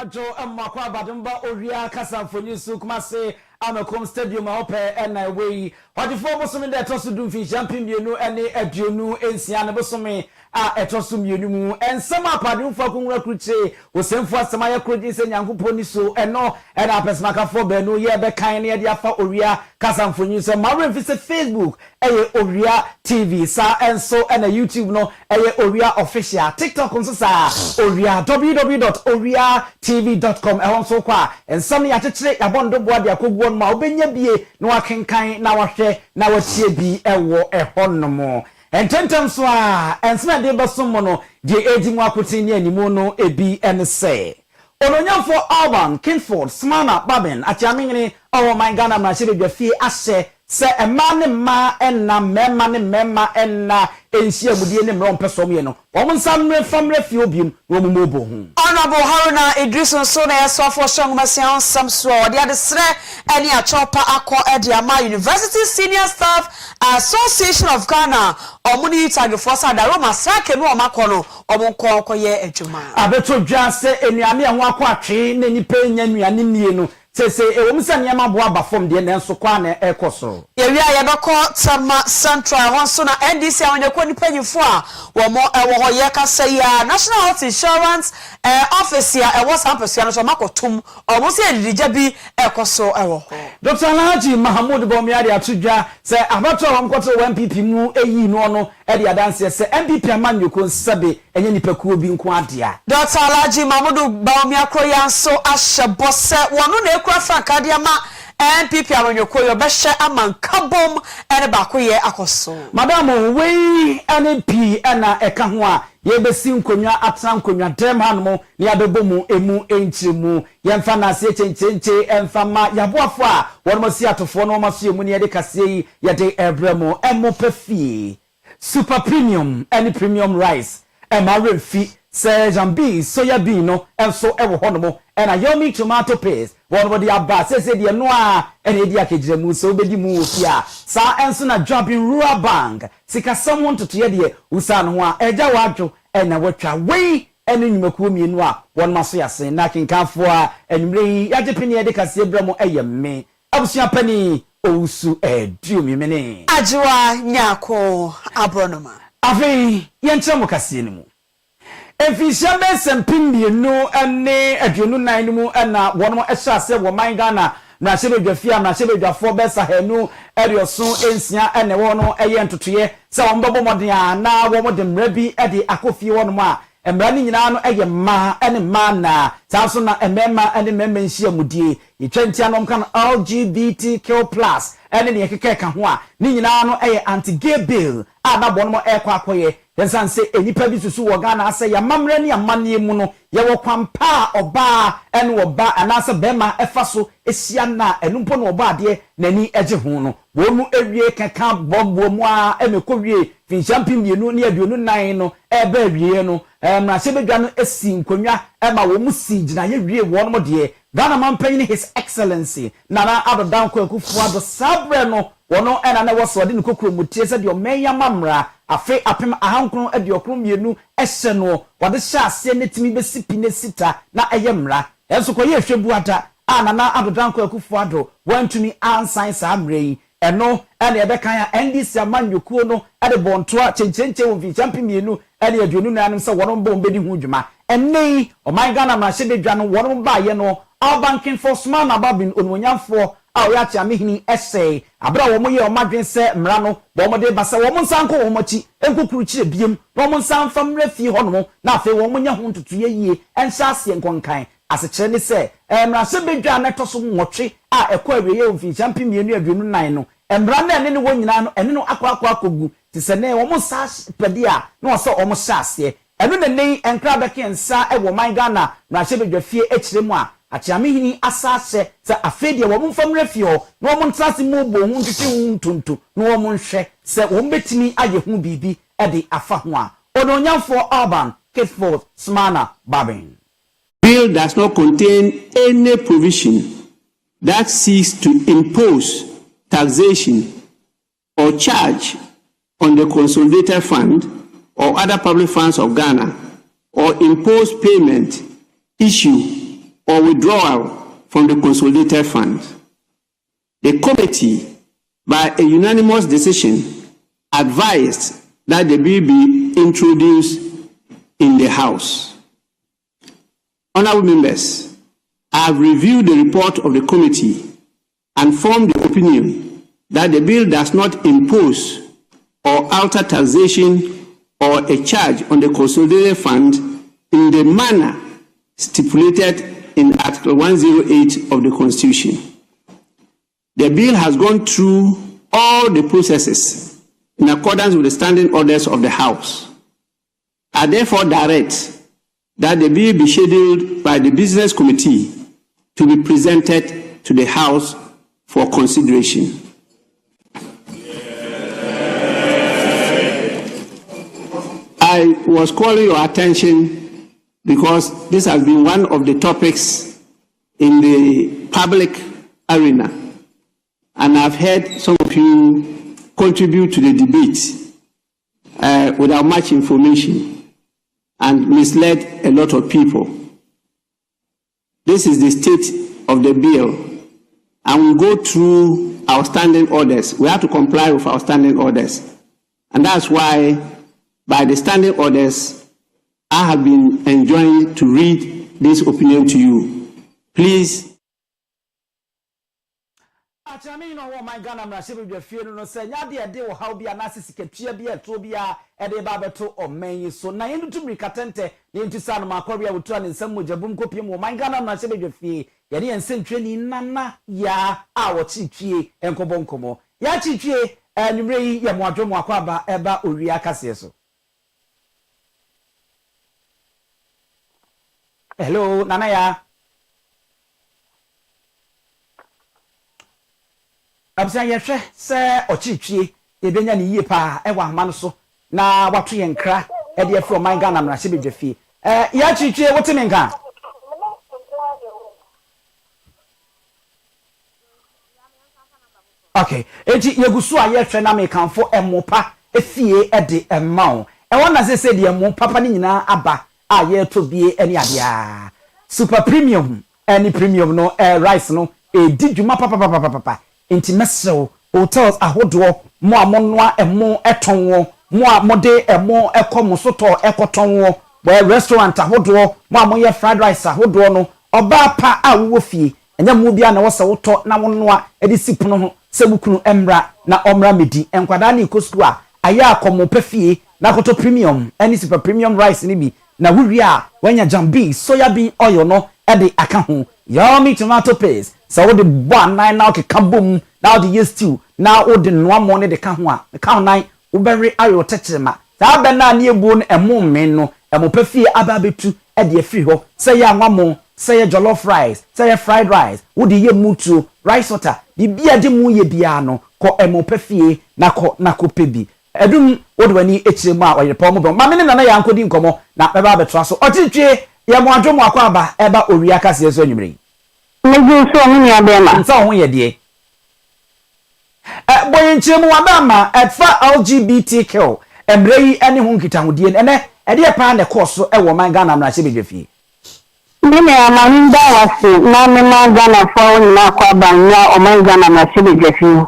Majo Makwa Badumba Owia Kaseɛ for news Kumase Amakom Stadium ope na we what the four bosom that to do fi champion mienu ene aduonu ensia ne bosom a etoso mienu mu ensama apadum fa kunra kruche osemfo asema ya kroji se nyankopɔ ni so eno na pesmaka fo be no ye be kan ne de afa Owia Kaseɛ for news ma fi se Facebook eye Owia TV sa enso na YouTube no eye Owia official TikTok nso sa Owia www.owiatv.com ehonso kwa ensam ya chechire yabondo boa de akogwo ma obenya bie na wakenkan na wahwe na watie bi ewo ehonnom ententem so a ensna de besom no de ejimu akotin ne animu no ebi ense ononyamfo Alban Kinford Smana Babin achiamingini owo man Ghana na shebe dwafie ahye se ema ne ma enna mema ne mema enna enhia mudie ne mro mpesom ye no omunsamre famre fie obiem no mumobo hu Honorable Haruna Idris so na yesofo shongmasian samso de adesre eni achopa akọ ediama University Senior Staff Association of Ghana omuni tagefo sada Roma sake no omakọ no omunko koye adwuma abeto dwa se enuane ho akọ atwe na nipa nya nuane nie no sese ewomsa niam bo abafom de na enso kwa na ekoso yewia yebekọ Tama Central honso na NDC awonyekọ nipanyifo a wo Owia Kaseɛ National Health Insurance Office ya ewo sampesi no so makotum omusi edidija bi ekoso ewo Dr. Alhaji Mahmoud Bomiari atudwa se abato wamkoto MPP mu eyi no no e de adanse se MPP amanyoko nsabe enye nipakuo bi nko adea Dr. Alhaji Mahmoud Bomiari yanso ahyebo se wono na ekura frankade ma MPP amanyoko yo behye amankabom ene bakoye akoso Madam wei NP na eka ho a yebesi nkonwa atra nkonwa dem hanmo ne abebomu emu enchiremu yemfa na se chenchenche emfama yaboafo a wonmosi atofo no maso emu ne yede kase yi yede ebremo emopafie super premium any premium rice emaremfi se jambi soya bean no enso ewo honomo na yomi tomato paste wonbody aba se de no a ene di akejiremu so obedi mu ofia sa enso na dropping rural bank sika someone to ye de usan ho a eja wadwo na watwa wei ene nyumakuo mienu a won maso yase na kinkanfo a enumre yagepeni ye de kase bramo eyemme abusua pani ousu eduomi mene ajiwa nyako abronoma afi yentremo kase ni mu efisha besempimbienu ene aduonu nan mu na wono ehya se wo man Ghana na shebe dwafia na shebe dwafo besa hanu erioso ensia ene wono eye ntotoye se wo mbabo moden a na wo modem rabi ede akofie wono ma emra ni nyina no eye ma ene ma na sanso na emema ene memma nhia mudie yetwantia no mkan LGBTQ+ ene ne yekeka ka ho a ni nyina no eye anti-gay bill a na bono mo ekwa akoye yensan se enipa bi susu wo Ghana ase ya mamre ne amane mu no ye wo kwampa oba ene oba anase bema efaso esia na enumpo no oba ade nani eje ho no wo mu ewie keka bombo mu a emekowie finchampi mienu ne aduonu nan no eba awie no na sebedwa no esi nkonwa ema wo mu si gina ye wie wo no de Ghana mampanyi His Excellency Nana Adodan Kwakufu ado sabre no wono ena na woso de nkokro mutie se de omeya mamra afe apem ahankron ade okro mienu ehye no wode hya ase netimi besi pine sita na eyemra enso koye hwebuada Nana Adodan Kwakufu ado wantumi ansan sa amrei eno ene ebekan ya NDC amanyokuo no ade bontoa chenchenche wo vi champion mienu ene aduonu nanim se wono mbom bedi hu dwuma enne o man Ghana ma hye bedwa no wono ba ye no Alban Kinford Smana Babin onwonyamfo a oya cha mehini essay abra wo mo ye o madwen se mra no bo mo de basa wo mo nsan ko wo mo chi enkukuru chire biem wo mo nsan famre fie ho no na afi wo mo nya ho ntutu ye yie ensa ase nkonkan asechire ni se mra se bedwa na toso nwotwe a ekọ awie ye ofin champion mienu aduonu nan no mra na ene ne wo nyina no ene no akwa akogu ti se ne wo mo sa pede a na wo se wo mo sha ase eno ne nei enkra beke nsa e wo man Ghana na hye bedwa fie echire mu a achiamihini asase se afedie wo mfamre fie no wo ntrase mu bo hu ntete hu ntonto no wo nhwe se wo betimi aye hu bibi e de afa ho a ononyamfo Alban Kinford Smana Babin. Bill does not contain any provision that seeks to impose taxation or charge on the consolidated fund or other public funds of Ghana or impose payment, issue or withdrawal from the consolidated fund. The committee, by a unanimous decision, advised that the bill be introduced in the House. Honourable members, I have reviewed the report of the committee and formed the opinion that the bill does not impose or alter taxation or a charge on the consolidated fund in the manner stipulated in Article 108 of the Constitution. The bill has gone through all the processes in accordance with the standing orders of the House. I therefore direct that the bill be scheduled by the Business Committee to be presented to the House for consideration. I was calling your attention because this has been one of the topics in the public arena, and I've heard some of you contribute to the debate without much information and misled a lot of people. This is the state of the bill, and we go through our standing orders. We have to comply with our standing orders, and that's why by the standing orders, I have been enjoined to read this opinion to you. Please. Achami no wo my Ghana mra shebe dwa fie no se nya de de wo haw bia na sisiketua bia to bia e de ba beto oman so na yendu tumri katente ne ntu sa no makwabia wotu an nsam mojabum kopiem wo my Ghana mra shebe dwa fie ye de nsentwe ni nana ya a wo chitwie enkobonkomo ya chitwie nwumre yi ye moadwo akwaba eba Owia Kaseɛ so. Hello nana ya abisa yehwe se ochitwie ebenya ne yie pa e wa hama so na wato ye nkra e de afro man Ghana mra hye bedwafie ya chitwie wote me nka okay eji yegusu a yehwe na me kanfo emopa efie e de emma e wona se de emopa pa ne nyina aba a ye to bie eni adea super premium any premium no rice no di dwuma papa enti mesew hotels ahodo mo amonoa emo etonwo mo amode emo ekomo soto ekotonwo bo restaurant ahodo mo amoye fried rice ahodo no oba pa a wo fie enya mu bia na wo se woto na wonoa edi sipono ho sebukunu emra na omra medi enkwada na ikosu a aya akomo pafie na koto premium any super premium rice ni bi na wuri a wanya jambi soya bean oil no ede aka ho yummy tomato paste so wo de one nine now ke kabum now the years two now wo de no amo ne de ka ho a ka nine wo bere ayo techema sa be na ne ebu no emo men no emo pafie aba betu ede afiri ho say ya nwamo say jollof rice say fried rice wo de ye mutu rice water di bia de mu ye bia no ko emo pafie na ko pebi edum wo de wani echiremu a oyere pa mo be ma me ne na ya nkodi nkomo na be ba betra so otitwe ye mo adwo mo akwaba eba Owia Kaseɛ so anwumre meju so ho nya be ma nta ho ye de boye nchiremu wa ba ma etfa LGBTQ emre yi ene ho nkitahudie ene ede pa na course e wo man Ghana mra hye bedwafie me me amanda wase na me ma Ghana fo na akwaba nya o man Ghana mra hye bedwafie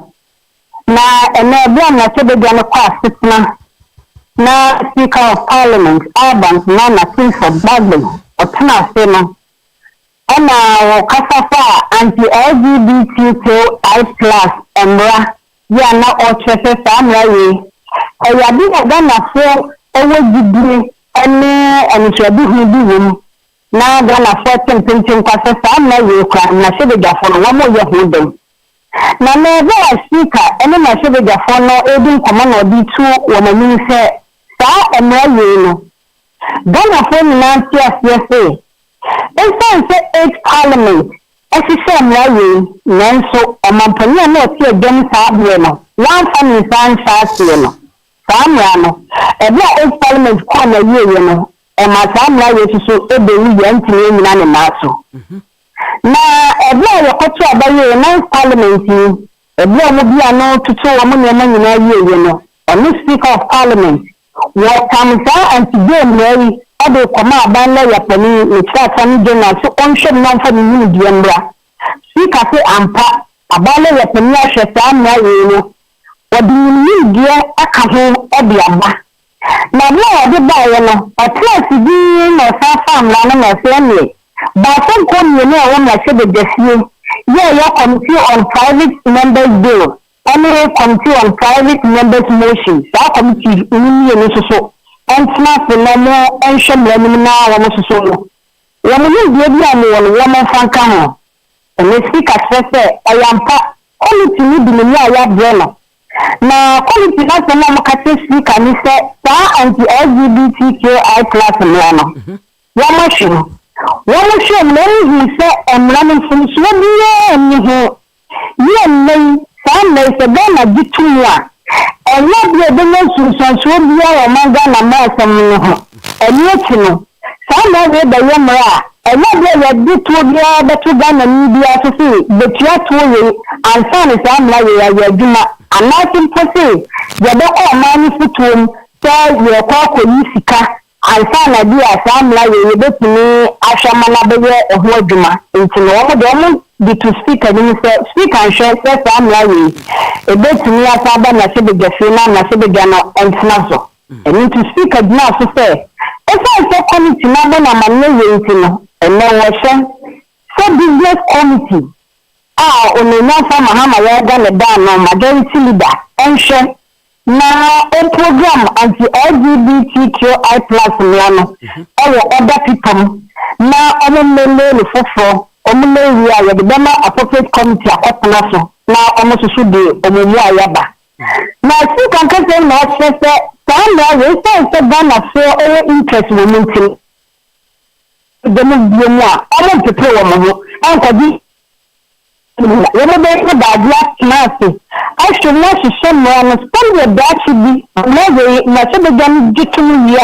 na ene bia na hye bedwa kwa asitna na Speaker of Parliament Albans na Kingsford Bagley otana se no ana wo kasafa anti-LGBTQI+ emra ya na ochefe samra ye ya bi Ghana fo ewe gidire ene enchebi hu bi wom na Ghana fo temperature kwasa samra ye kwa na hye bedwafo no wo mo ye hu dem na me ba Speaker ene na hye bedwafo no edin komo na odi tu wo manyini se sa emra ye no Ghana fo na TSC instead say 8 parliament esise emra ye nanso omampani na oti agem sa abwe no one family san shase no samra no ebe 8 parliament kwa na ye no e ma samra ye so ebe wi ye ntini nyina ne naso na ebe ye kotu abaye 9 parliament ni ebe omo bia no tutu omo ne ma nyina ye no onu Speaker of Parliament what comes out and to game Mary ade koma aban na yapani ne trata ni journal so onhwe no mfa ni nim die mbra speaker se ampa aban na yapani ahwe saa na we no wodi nim die aka ho ode aba na bla wodi ba ye no class bi no sa fam la na se ne ba so ko ni ne o na se be desie your committee on private members bill any committee on private members motion that committee ni ni so entna phenomenal ensham lemina wa so no wa mu die bi am wo mo fanka ho and speaker say ayampa committee ni bi ni aya breno na committee na so mo ka speaker ni say sa anti LGBTQI+ no wa mo shino wọ́n ṣe lẹ́yìn iṣẹ́ ẹ̀mìránì fún ṣùgbọ́n bí ẹ̀mí hàn yíò lẹ́yìn sáàmì ẹ̀sẹ̀ bẹ́ẹ̀ náà jí tún wà ẹ̀yọ́ bí ẹgbẹ́ yẹn ṣùṣọ̀ṣọ́ bí ọ̀rọ̀ máa ń gánà máa ẹ̀sẹ̀ mi hàn ẹ̀mí ẹ̀kì nù sáàmì ẹ̀rẹ́ ẹ̀bẹ̀yẹ mìíràn ẹ̀yọ́ bí ẹ̀yẹ bí tó bí ẹ̀bẹ̀ tó gánà ní ibi afẹ́fẹ́ bẹ̀tùá tó yẹ àǹfààní sáàmì ẹ̀yẹ ẹ̀yẹ ẹ̀dúmà ànáṣí pọ́sẹ̀ yẹ̀bẹ̀ ọ̀ máa ní fútuo tẹ́ yẹ kọ́ kò yí sika alfa bi asamla ye betumi ahwama na beye eho adwuma nti no wo de mo di to speaker ni se speaker hwe se samla ye betumi asaba na se be gafe na se be gana entna so eni to speaker na so se se committee na bo na manne ye nti no ene wo se business committee onenya fa mahama ya ga ne da no majority leader enhwe na a program anti LGBTQI+ no other people na omemele le fofo omemele ya de bema appropriate committee akotna so na omosusu de omumu ayaba na si kan kan say na say na we say Ghana for interest momentum de mo bi mu a omo pepe wo mo ankodi yẹn bẹ yẹ dàbí àtúnṣe aṣọ náà ṣiṣẹ́ mìíràn sọ́ndé dáàtì bí lẹ́wẹ̀ẹ́ nàṣẹ́bẹ̀jẹ̀ ní jíkìmù yìí à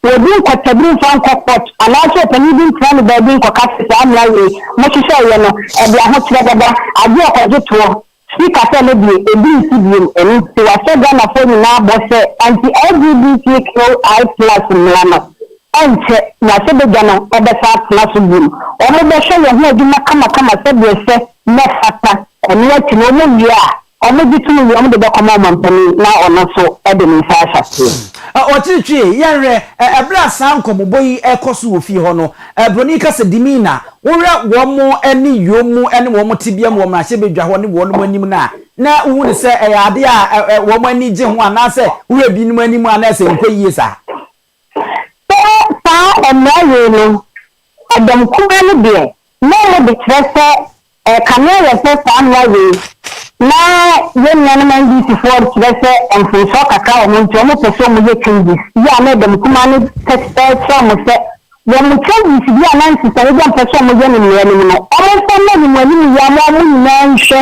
wòdì nkọ̀tẹ̀bí nfa nkọ̀pọ̀t aláṣẹ òpèní bí nfa ní bẹ̀ẹ́bí nkọ̀ká fìfà àmìláyè mo ṣiṣẹ́ yẹn no ẹ̀bí ahọ́tìrẹ́ dada àbí ọ̀kọ̀jù tó spíkà sẹ́ ló bìí ebi nsi bìí ẹ̀mí ti wà sẹ́ Ghana fóònù náà bọ̀ sẹ́ anti LGBTQI+ mìíràn ẹnkyẹ nàṣẹ́bẹ̀jẹ̀ no ẹbẹ̀ sá àtúnṣe so bìí ọmọ bẹ̀ ṣẹ́ yẹn hó ẹdínmá kámakáma sẹ́bi ẹsẹ́ nefata eni ati no mo wi a omo gitu wi omo de be koma mampani na ono so e de nfa ahase o titwi yenre ebra san komoboyi ekoso ofi ho no broni kase dimina wore wo mo eni yomu eni wo mo tibia mo ma hye bedwa ho ne wo no anim na wu ne se ade a wo mo ani je ho ana se wore bi no anim ana se nkoyie sa sa emraye no adam kuma ne de no mo de trese kamera se samwa we na yenna na ndisi for trese enfunso kaka o nti o mo pese mo ye changes ya na dem kuma ne test mo se wo mo changes bi anansi se ye pese mo ye ni no o mo se na ni mo ni ya mo na nhwe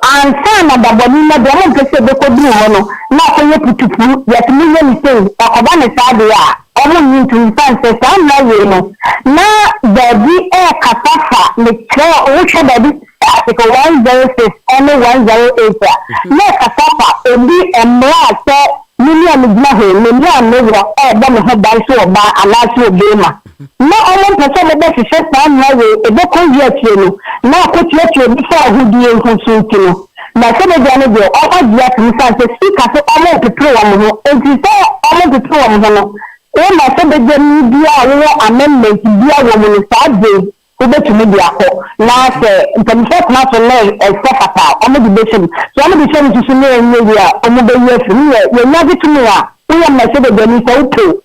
ansa na daboni na de mo pese be ko bi ho no na ko ye putupu ya timi ye ni se akoba ne saade ya omo ni ntunsanse samwa we no na baby kasafa le tro o che baby article 106 and 108 na kasafa obi emra se million gna he million nevra ba me ho ban so ba alasi obema na omo pese le be hwehwe samwa we ebe ko ye tie no na ko tie bi fa hudie nkunsu kino na se be gane de o ka dia ntunsanse sika se omo petro wa mo enti se omo petro wa mo no o ma se be gani bia wo amendment bia wo mo sa de o be tumi bia ko na se ntamfo kuma so na esafata o mo di be shim so o mo di shim su ne enye ya o mo be yesu ni ye nya bi tumi wa o ma se be gani so uto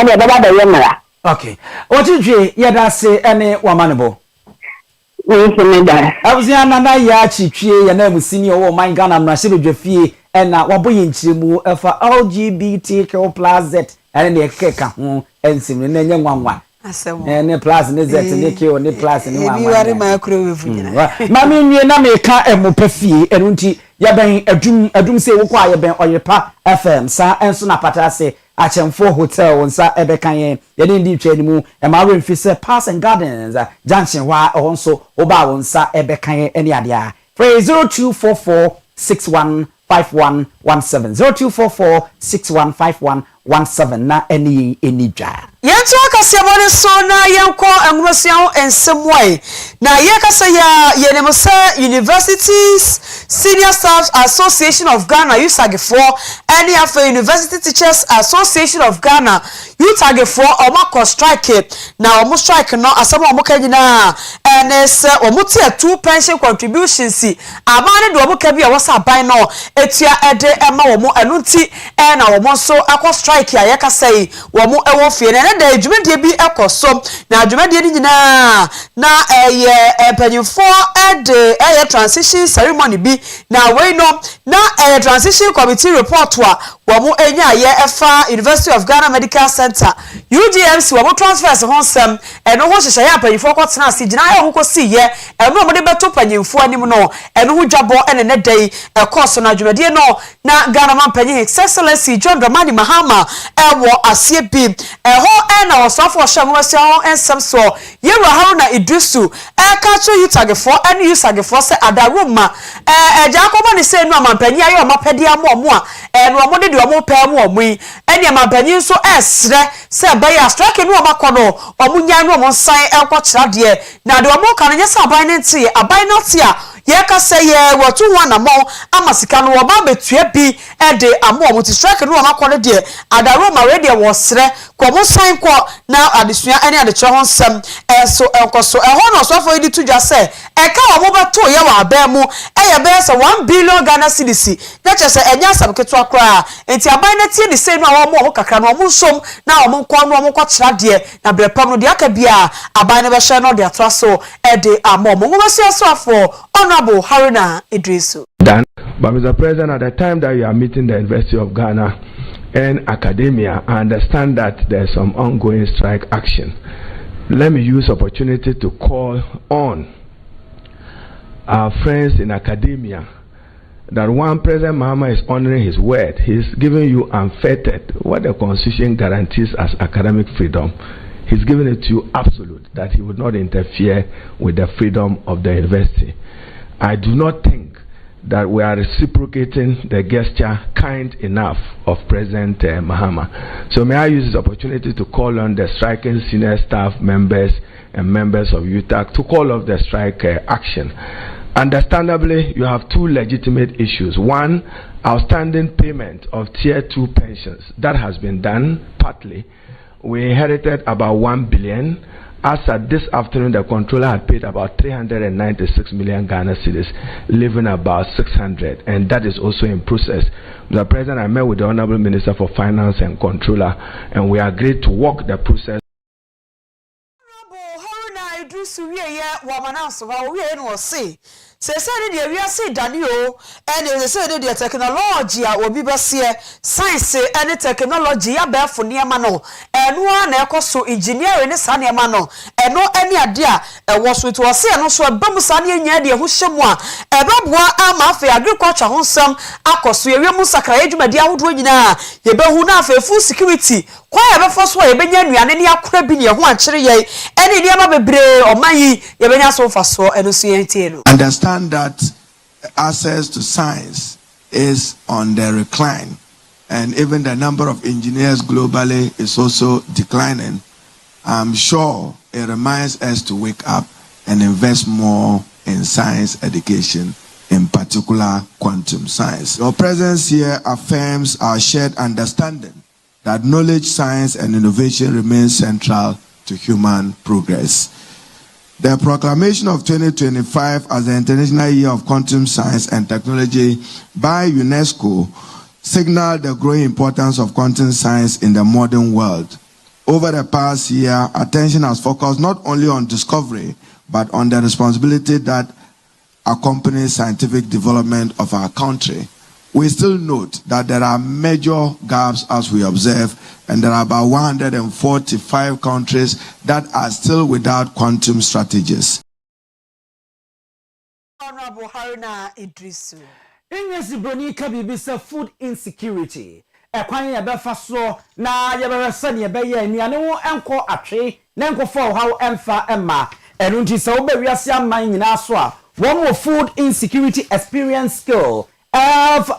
ene e baba da ye mra okay o titwe ye da se ene wa manebo we se me da abuzia na ya chitwe ye na musini o man Ghana na hye bedwafie ena waboye nchiremu efa LGBTQ+Z ene ne keka ho ensim ne nya nwanwa ne plus ne z ne k ne plus ne nwanwa bi ware ma kuro wefu nyina mami nwie na me ka emopafie enu nti ya ben adum se wo kwa ya ben oyepa FM sa enso na patase achemfo hotel wonsa ebekan ye ne ndi twa nimu e ma remfi se Pass and Gardens junction hwa onso oba wonsa ebekan ye ene ade a 0244615117 0244615117 17 na eni dwa Yentu akase bone so na yenko enwusian ensemwai na yekasa ya yenemse Universities Senior Staff Association of Ghana USAG4 any of University Teachers Association of Ghana UTAG4 omako strike na omo strike no asamo omo kanyina ns omo tie 2 pension contributions abane do omo ka bia wasa aban no etua ede ema omo enunti na omo so akọ strike ya yekasa yi omo ewo fie na da adwumadie bi ekoso na adwumadie ni nyina na panyimfo ede transition ceremony bi na we no na transition committee report wa womo enya ye efa University of Ghana Medical Center UGMC womo transfers honsem eno ho hyehyɛ ya panyimfo kwotena ase gina ya ho kosi ye eno mo de beto panyimfo anim no eno ho dwabo ene ne dai course na adwumadie no na Ghana man panyin His Excellency John Dramani Mahama ewo asie bi ho na osofo hwamwase ho ensem so yewa Haruna Idrisu kacho yutagefo ene yusagefo se adaroma eja akobo ne se nu amampanyin ayo mapede amomo a eno mo de omo pa mu omo yi ene amampanyin so esre se baya strike nu omakọ no omunya nu omo nsan enko kira de na de omo kan nya se aban ne ntie aban no tie a ye ka se ye wotu ho na mo amasika no oba betue bi ede amomo ti strike nu omakọ no de adaroma we de wo sre ko mo san ko na adesua ene adekye ho nsem so enkoso ho no so for edi tudwa se eka omo beto ye wa aban mu eye be se 1 billion Ghana cedis na che se enya asam keto akra enti aban na tie de se no omo kakra no omo nsom na omo nko no omo kwa kira de na brepam no de aka bia aban ne be hye no de atoa so ede amomo ngomasi asofo Honorable Haruna Idrisu. But Mr. President, at the time that you are meeting the University of Ghana and academia, I understand that there's some ongoing strike action. Let me use opportunity to call on our friends in academia that one, President Mahama is honoring his word. He's giving you unfettered what the Constitution guarantees as academic freedom. He's giving it to you absolute, that he would not interfere with the freedom of the university. I do not think that we are reciprocating the gesture kind enough of President Mahama. So may I use this opportunity to call on the striking senior staff members and members of UTAG to call off the strike action. Understandably, you have 2 legitimate issues. One, outstanding payment of Tier 2 pensions. That has been done partly. We inherited about 1 billion. As at this afternoon, the controller had paid about 396 million Ghana cedis, leaving about 600, and that is also in process. Mr. President, I met with the Honorable Minister for Finance and Controller, and we agreed to walk the process. Se de wi ase dane o ene se de technology a obi besie science ene technology ya be fo niema no eno a na ekoso engineering ne sa niema no eno ene ade a ewo so to se eno so bam sa ne nya de ho hyemu a ebeboa ama afa agriculture ho nsam akoso ewiem sakra edwumadi ahodo nyina ye behu na afa food security kwa ye be fo so ye benya nuane ne akora bi ne ho akyere ye ene niema bebre omayi ye benya so fa so eno so ye tie no. Understand that access to science is on the recline, and even the number of engineers globally is also declining. I'm sure it reminds us to wake up and invest more in science education, in particular quantum science. Your presence here affirms our shared understanding that knowledge, science, and innovation remain central to human progress. The proclamation of 2025 as the International Year of Quantum Science and Technology by UNESCO signaled the growing importance of quantum science in the modern world. Over the past year, attention has focused not only on discovery, but on the responsibility that accompanies scientific development of our country. We still note that there are major gaps as we observe, and there are about 145 countries that are still without quantum strategies. Honorable Haruna Idrisu. English broni kabibi se food insecurity. Ekwan ye be fa so na ye be resa ne be ye anuane wo enko atwe na enko fo how emfa emma. Enu nti se wo be wiase amman nyina so a wo mo food insecurity experience skill FIES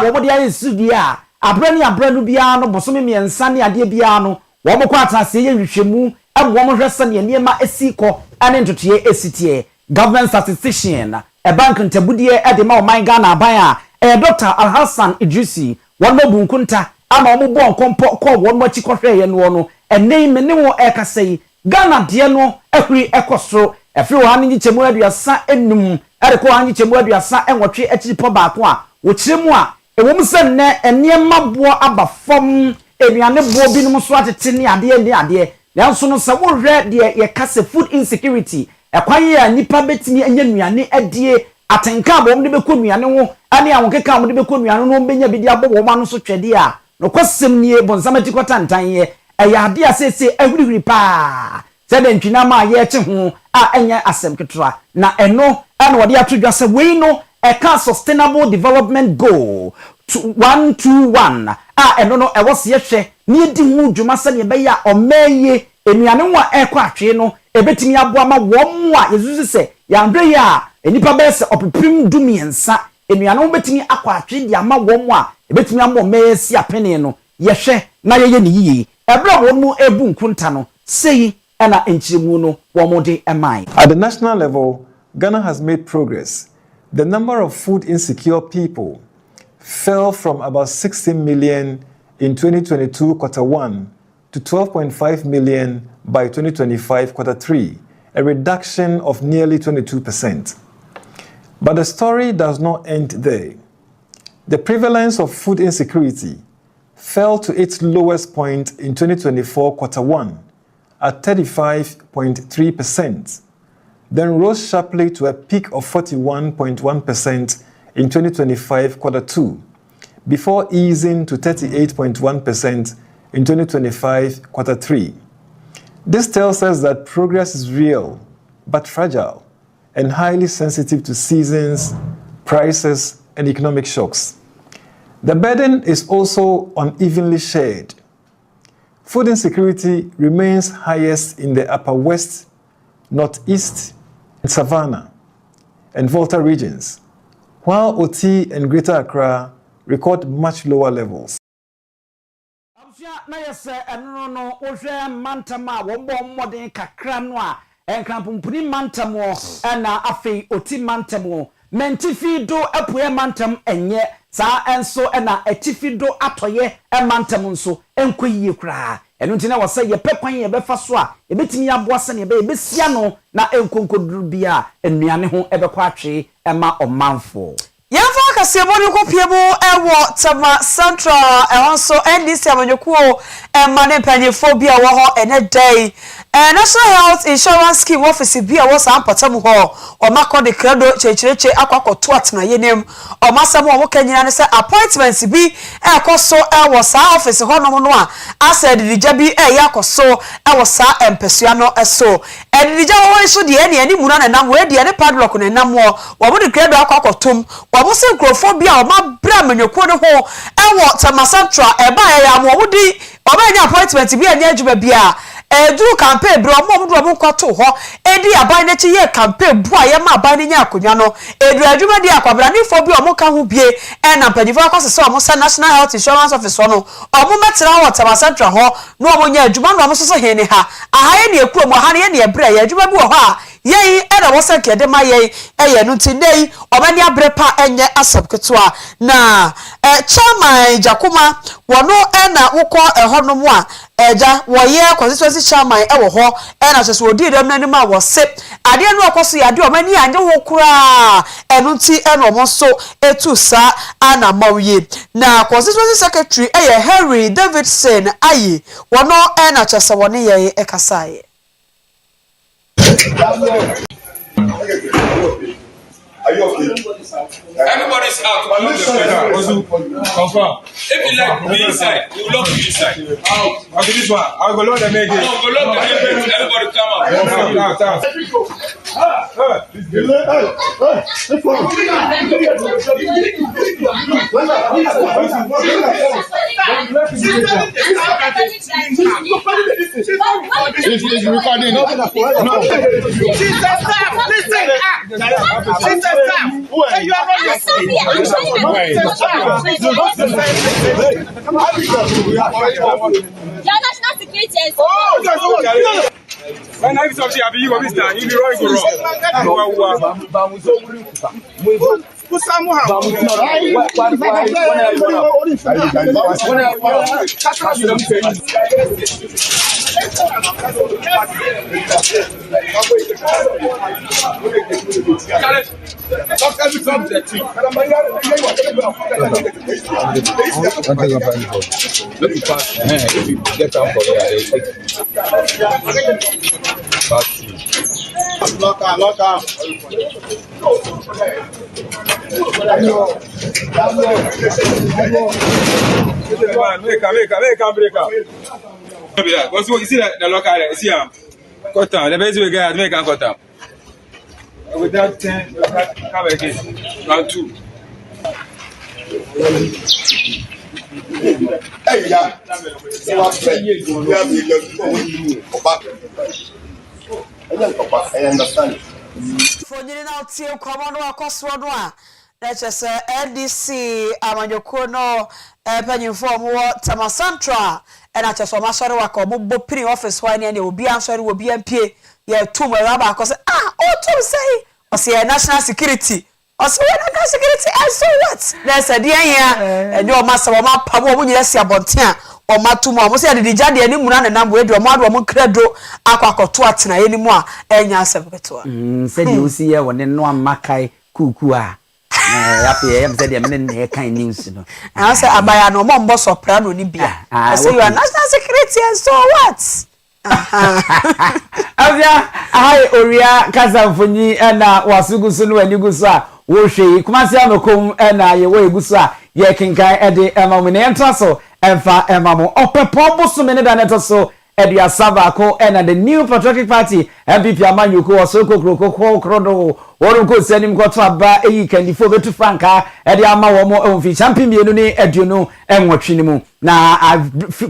wo mo dia isudia abranu biara no bosome miensa ne ade biara no wo mo kwa atase ye hwehwemu wo mo hwese ne niema esiko ane ntotoye esitie government statistician e bank ntabudie e de ma oman Ghana aban a Dr. Alhassan Idrisi won mo bunkunta ama mo bo nkompo ko won mo chi kohwe ye no no ene me ne wo e kasei Ghana de no ehuri ekosoro efiri wo hanji chemu aduasa enum ere ko hanji chemu aduasa enwotwe achipo baako a wo kiremu a ewom se ne eniema bo aba fom enuane bo binum so atete ne ade nanso no se wo hwe de ye kase food insecurity ekwan ya nipa betimi anya nuane adie atenka bo mde bekɔ nuane ho ane awokeka mde bekɔ nuane no benya bidi abo wo ma no so twede a no kwasem nie bonsamati kwatantan ye eya ade asese ahurihuri pa se de ntwina ma ye che ho a enya asem ketra na eno ana wode atodwa se we no eka sustainable development goal 121 eno no ewo se yehwe ni edi hu dwuma se ne be ya omaye enuane ho a ekɔ atwe no ebetimi aboa ma wom a yesusu se yandwe ya enipa bese opipim dumiensa enuane ho betimi akɔ atwe di ama wom a ebetimi amo mesi apene no yehwe na yeye ne yiye ebra wom mu ebu nkunta no sei na enchiremu no womode emai. At the national level, Ghana has made progress. The number of food insecure people fell from about 16 million in 2022 quarter 1 to 12.5 million by 2025 quarter 3, a reduction of nearly 22%. But the story does not end there. The prevalence of food insecurity fell to its lowest point in 2024 quarter 1 at 35.3%, then rose sharply to a peak of 41.1% in 2025 quarter 2, before easing to 38.1% in 2025 quarter 3. This tells us that progress is real, but fragile, and highly sensitive to seasons, prices, and economic shocks. The burden is also unevenly shared. Food insecurity remains highest in the Upper West, Northeast, Savannah, and Volta regions, while Oti and Greater Accra record much lower levels. Na yese eno no ohwe mantama wo bo modern kakra no a enkrampuni mantamo na afei oti mantamo mentifido apoe mantam enye saa enso na atifido atoye mantam nso enkoyie kra eno ntina wo se ye pekwan ye befa so a ebetimi aboa se ne be besia no na enkonkoduru bia enuane ho ebekwa atwe ema omanfo. Yamfa Kaseɛ boni kopie bo ewo Tama Central ehonso NDC amanyekuo mane panyefo bia wo ho ene day National Health Insurance Scheme office bia wo sa ampatam ho o makọ de credo chechereche akwakoto atena yenem o masam wo kanyina ne se appointments bi ekoso ewo sa office ho no no a ased dija bi yakoso ewo sa empesua no eso edija wo so de ene ani muna na nam we de ene padlock na nam wo wo de credo akwakotom wo se nkrofobia o ma bra manyekuo ne ho ewo Tama Central eba ya mo wodi o ba nya appointment bi anya adwuma bia duru campaign bro mo kwato ho edi aban na chi ye campaign bu aye ma aban nya akonya no edu adwuma di akwabra ni fo bi o mo ka ho bie na mpanyifo akose o mo sa National Health Insurance Office no o mo metera ho Tama Central ho no o mo nya adwuma no o mo so he ne ha ahaye ne ekuro mo ha ne ye ne ebra ye adwuma bi wo ho a yei era wo se kede ma yei eye no tinei obani abrepa enye asabketoa na chairman Jakuma wono na wokọ eho no mu a eja wo ye constituency chairman ewo ho na so odi dem nanim a wo se ade no akoso ya de obani anye wo kura eno ti eno mo so etu sa ana mawie na constituency secretary eye Henry Davidson ayi wono na chese woni ye ekasaye. Are you okay? Everybody's out. Confirm. If you like to be inside, you will not be inside. Okay, this one. I'll go load them again. No, go load them again. Everybody come out. It's recording. No. She's a staff. Listen. She's a staff. And you are not listening. Your national security is when I saw you, you will be standing. You will go wrong. Lock out. Make up. Because you see the local, see cut down. The best we get, make a cut down. Without 10, come again. Round 2. Hey, yeah. I understand. For you now, team come on, across one. Let's just NDC, Amanyoko, no, penny form what Tamasantra, and I just want to work on Bopini office. Why, and you will be answered, will be MP. Yeah, 2 more rabbi, because to say, or say national security. Or say national security, and so what? There's a dear here, and your master, or my papa, when you see about 10. Or Matuma, was the Jadi any Muran and I'm with your mother, Credo, Aqua to Atina anymore, and Yasabeto. Said you see when no one Makai Kukua. Happy, I'm said a kind news. I said, I buy no more boss or Prado Nibia. I say you are national security, and so what? I Owia Kaseɛ and Wasugu Sunu and Yugusa, Woshi, Kumasiano Kum and Owia Gusa, Yekinkai Eddie Emma Trasso. Enfa emamo opepombo so mene da neto so Edia Sabako and the new Patriotic Party MPP Amanyuko osoko krodo woruko senim kwoto aba eyi kandifo betu franka Edia ama wo mo onfi champion mienu ni eduno enwotwe ni mu na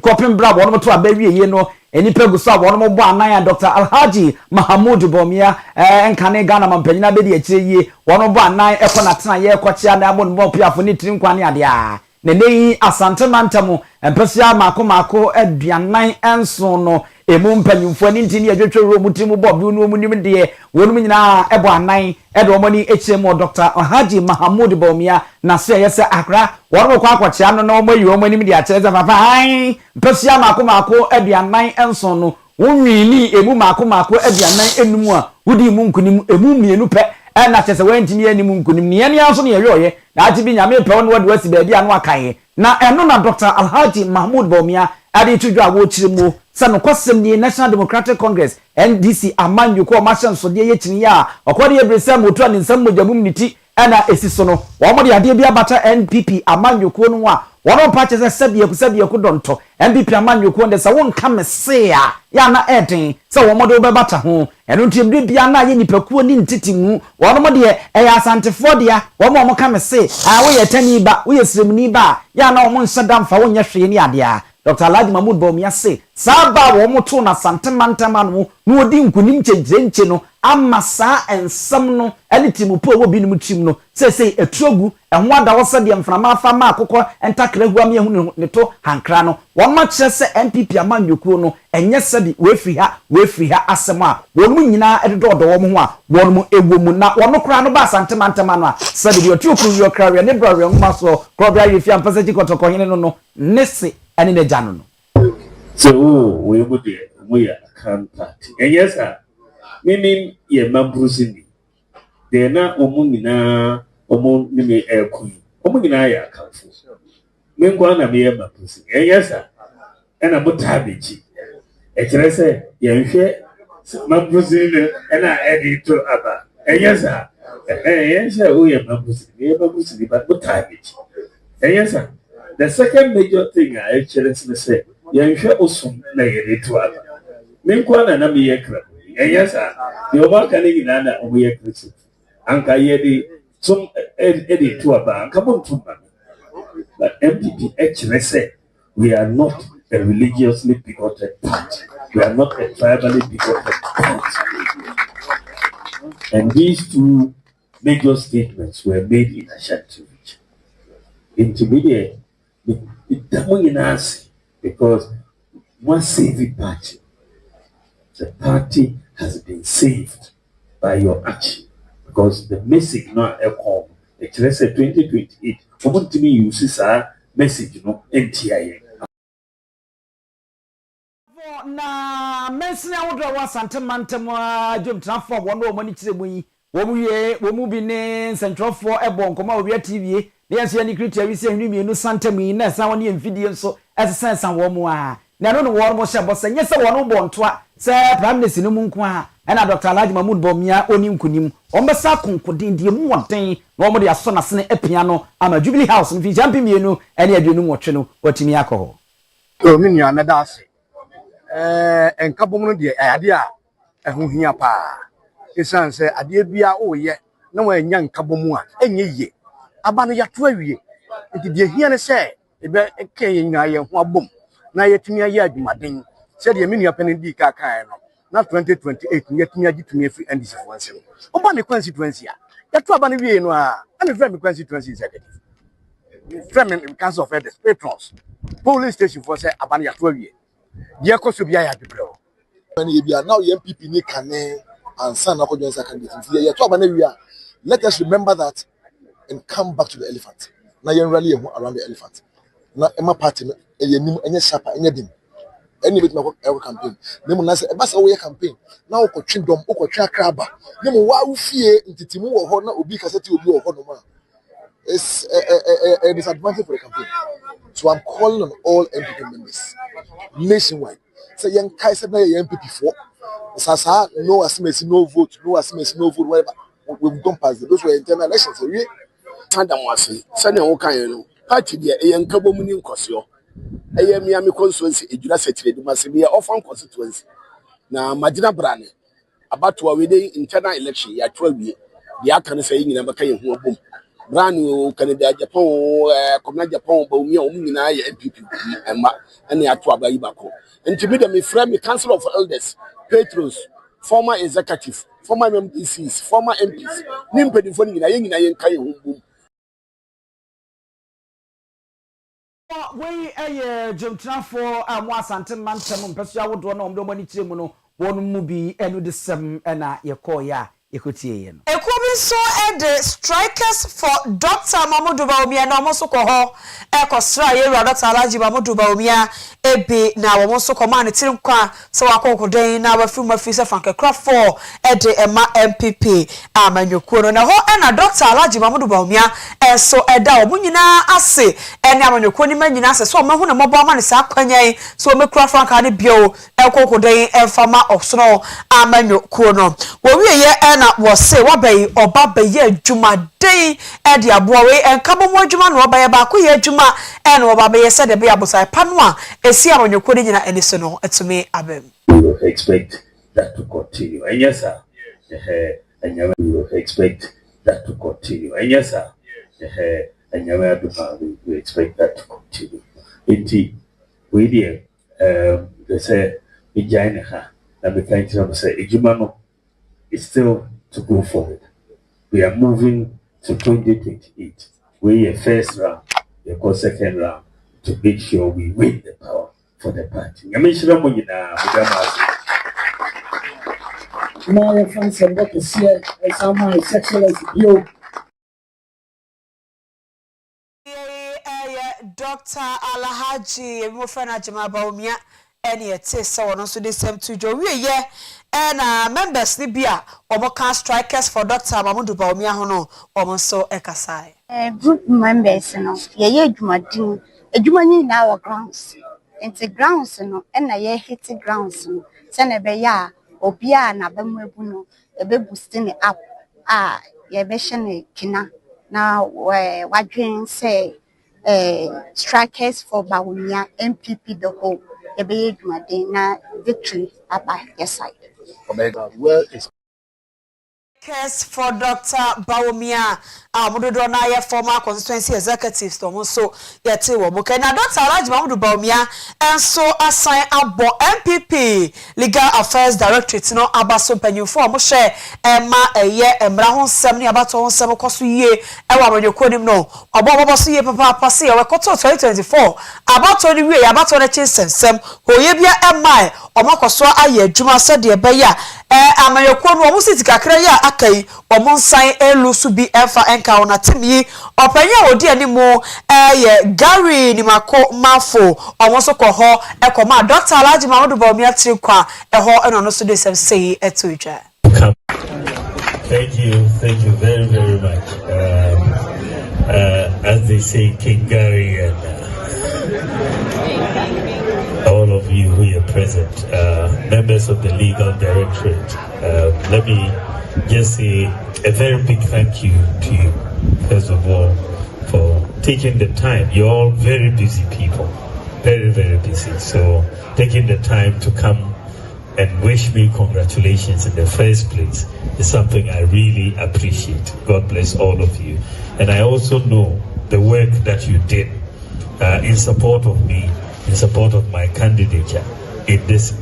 kopim bra wo no to aba wieye no enipa guso abo no bo anan Dr. Alhaji Mahamud Bomia enkane Ghana mampanyina be de akireye wo no bo anan ekona tena ye kwachia na abo no bo piafo ni tirim kwane ade a Nene asante mantamu empesia mako aduanan enso no emu mpanyumfo ni ntini adwetwe ro mutimu bobu no munim de wonum nyina ebo anan edo omani echemu Dr. Alhaji Mahamud Bomia na se yese akra woro kwa akwacha no na omayi omanim de achereza papa han empesia mako aduanan enso no wonwini emu mako aduanan enum a wudi mu nkunim emu mienu pe na chese wentimi animu nkunim ne ene aso ne yeyoye na ajibi nyame pe won wade wasi baabi anu akaye na eno na Dr. Alhaji Mahamud Bomia ade tudwa wo chirimo se no kwasem ni National Democratic Congress NDC amanyuko mashan so de yechini ya okwade ebresem otu ne nsam mojabum niti na esiso no wo mo de ade bia bata NPP amanyuko no a wono pa chese sabie ku donto NPP amanyuko nde se won ka mese a ya na eden se wo mo de obebata ho eno ntiem bia na ye nipakuo ni ntitimu wono mo de eya asantefo de a wo mo ka mese a wo ye tani ba wo ye sremni ba ya na wo mo nsadam fa wo nya hwe ni ade a Dr. Alhaji Mahamud Bomia se saba wo mo to na santemantama no no odi nkunim kyegyenche no amma saa ensam no ene timupo wo bi nim tim no se etuogu ehwo ada wo se de mframa afa ma akokɔ entakrahu am yehu ne to hankra no won ma kyerɛ se NPP amanyekuo no enye se bi we ha asɛm a won mu nyina edodo wo mo ho a won mu ewo mu na won kora no ba santemantama no a se de otuokuru yo kra ne bra we ngma so kobra yefi ampasa ji kotoko hene no nese ene ne jano no so we go there we are account party and yes sir meaning ye mabruzi de na omunina omun ni me ekun omunina ya account me ngwa na me mabruzi and yes sir ena mutabeji e kire se ye nhwe mabruzi ne ena edit aba and yes sir yes sir o ye mabruzi but mutabeji and yes sir the second major thing I actually say Yansha Osum Nagari to Abba. Minkwana Nami Yakra. And yes, sir, the Obaka Nana Owia Kaseɛ. Anka Yedi, some Eddie to Abba, come on to But MPP actually said we are not a religiously bigoted party. We are not a tribally bigoted party. And these two major statements were made in Ashanti region. Intermediate, because one saving party, the party has been saved by your action. Because the message not a call. It's 2028. For to me, you see, message, NTIA. Na mensi na wodro wa santemantam a dwom transform won no mani kire mu yi wo mu bi ne sentrofo ebo nkoma Owia TV ne yaso ani kritia wi se hwimi mienu santam yi na san won ye mfidie nso esesen san wo mu a na no wo mo hye bosa nye se won bo ntoa se prime minister no mu nko a na Dr. Alhaji Mahmoud Bawumia oni nkunim ombesa konkodin die mu woden na wo mo de aso na sene apia no ama Jubilee House no fi champion mienu ene aduonu nwotwe no watimi akọ to mi nua na da ase enkabom no de ade a eho hia pa esan se ade bia o ye na wa nya nkabom a enye ye aba no yato awie nti de hia ne se ebe eke nyina ye ho abom na yetimi aye adwumaden se de mi nua panin di ka kan no na 2028 yetimi agitumi afi ndc fonse no oba ne constituency a yato aba no wie no a na frame constituency executive frame council of elders patrons police station for say aba no yato awie dia koso bia ya bibro when you are now MPP ni kane and son of join second you to abana we are let us remember that and come back to the elephant na yen rally around the elephant na ema party no eyenim enye sharper enye dim any bit my campaign nemu na say e ba say we campaign na ukotwe dom ukotwe akraba nemu wa ufie ntitimu wo ho na obi kaseti obi wo ho no ma it's a disadvantage for the campaign. So I'm calling on all MPP members nationwide. Say young Kaiser na MPP for. Sasa no asimesi no vote, whatever. We've gone past those were internal elections. So we Adam wase se ne wo kan no party de eyankabo mu ni nkosio Miami constituency ejura setire de masebe ofan constituency na magina brane abato we internal election ya twa wie de aka ne say nyina baka ye ho abom brane Canada Japan Komna Japan Bawumia nyina ye MPP emma ene ato abayi bako ntimi de me frame me council of elders patrons former executive former MPCs former MPs nimpedifo nyina ye nka ye ho bom we jomtrafo amu asante mantem mpeso awodo na omdo mani kire mu no wonu mu bi enu de sem na yekoya ekotie ye no Ekubi so the strikers for Dr. Mahmoud Bawumia na omo so ko ho ekosra ye Dr. Alhaji Mahmoud Bawumia ebe na omo so ko ma ne tirim kwa so akokoden na wafi mafi se fanke crafo de ema MPP amanyokuo no na ho na Dr. Alhaji Mahmoud Bawumia so eda omo nyina ase ene amanyokuo ni manyina ase so omo hu na mobo ama ne sa kwanyan so omekura franka ne bio ekokoden efama osoro amanyokuo no wo wiye na wo se wabai oba baye adwumaden e de aboa we enkabo mo adwuma no oba ye ba ko ye adwuma e no oba baye se de be abosai pano a esi amanyoko ni nyina eni so no etumi abem. We will expect that to continue. And yes, sir. And we will expect that to continue. And yes, sir. And we expect that to continue. Indeed, we dear, they say, Vijayna ha, and we can't say, Ejumano is still to go forward. We are moving to 2028. We are first round, we are second round to make sure we win the power for the party. I mentioned when you now, my friends and what is here, and somehow sexual as you. Dr. Alhaji Mahmoud Bawumia any a taste so on so the same to jo we ye and members ni bia omo strikers for Dr. Mahmoud Bawumia ho no omo so ekasai group members no ye adwumadin adwumani na our grounds enti grounds no na ye hit grounds no se na be ya obia na bamuabu no e be boosting up ye be hye kina na wadwen say strikers for Bawumia MPP the whole ebe edwumaden na victory about your side. Well, Case for Dr. Bawumia, Mudodo na ye former constituency executives to so yete wo mo na Dr. Alhaji Mahmoud Bawumia and so assign abo MPP Legal Affairs Directorate no abaso panyufo mo share ma eye emra ho nsem ne abato ho nsem koso yie e wa manyoko nim no obo so yie papa pase e we koto 2024 abato ni wie abato na chinsensem hoye bia emai omakoso aye adwuma se de be ya amanyoko no mo siti kakra ya akai omonsan elu su bi efa enka ona timi opanya odi animu ye Gary ni mako mafo omonso ko ho ekoma Dr. Alhaji Mahmoud Bawumia trikwa eho eno no so de sem sei etuja. Thank you very, very much. As they say, King Gary and all of you who are present, members of the legal directorate, let me just say a very big thank you to you, first of all, for taking the time. You're all very busy people, very, very busy. So taking the time to come and wish me congratulations in the first place is something I really appreciate. God bless all of you. And I also know the work that you did in support of me, in support of my candidature in this